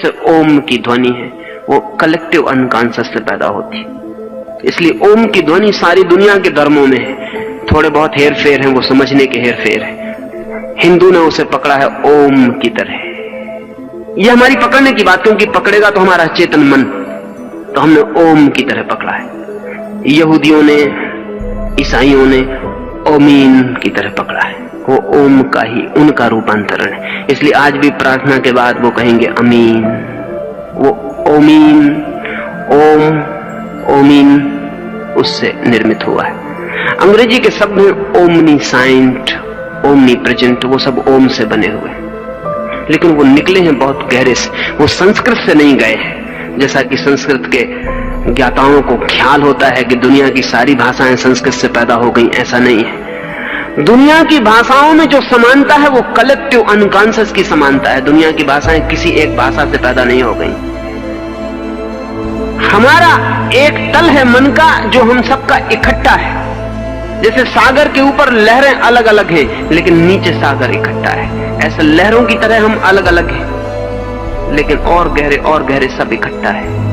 से ओम की ध्वनि है वो कलेक्टिव अनकॉन्शियस से पैदा होती है। इसलिए ओम की ध्वनि सारी दुनिया के धर्मों में है। थोड़े बहुत हेर फेर हैं, वो समझने के हेर फेर है। हिंदू ने उसे पकड़ा है ओम की तरह। यह हमारी पकड़ने की बात, क्योंकि पकड़ेगा तो हमारा चेतन मन, तो हमने ओम की तरह पकड़ा है। यहूदियों ने, ईसाइयों ने ओमीन की तरह पकड़ा है। वो ओम का ही उनका रूपांतरण है। इसलिए आज भी प्रार्थना के बाद वो कहेंगे अमीन। वो ओमीन, ओम, ओमीन उससे निर्मित हुआ है। अंग्रेजी के शब्द हैं ओमनीसाइंट, ओमनी प्रेजेंट, वो सब ओम से बने हुए हैं, लेकिन वो निकले हैं बहुत गहरे से। वो संस्कृत से नहीं गए हैं, जैसा कि संस्कृत के ज्ञाताओं को ख्याल होता है कि दुनिया की सारी भाषाएं संस्कृत से पैदा हो गई। ऐसा नहीं है। दुनिया की भाषाओं में जो समानता है वो कलेक्टिव अनकॉन्शियस की समानता है। दुनिया की भाषाएं किसी एक भाषा से पैदा नहीं हो गई। हमारा एक तल है मन का जो हम सबका इकट्ठा है। जैसे सागर के ऊपर लहरें अलग अलग हैं, लेकिन नीचे सागर इकट्ठा है। ऐसे लहरों की तरह हम अलग अलग हैं, लेकिन और गहरे सब इकट्ठा है।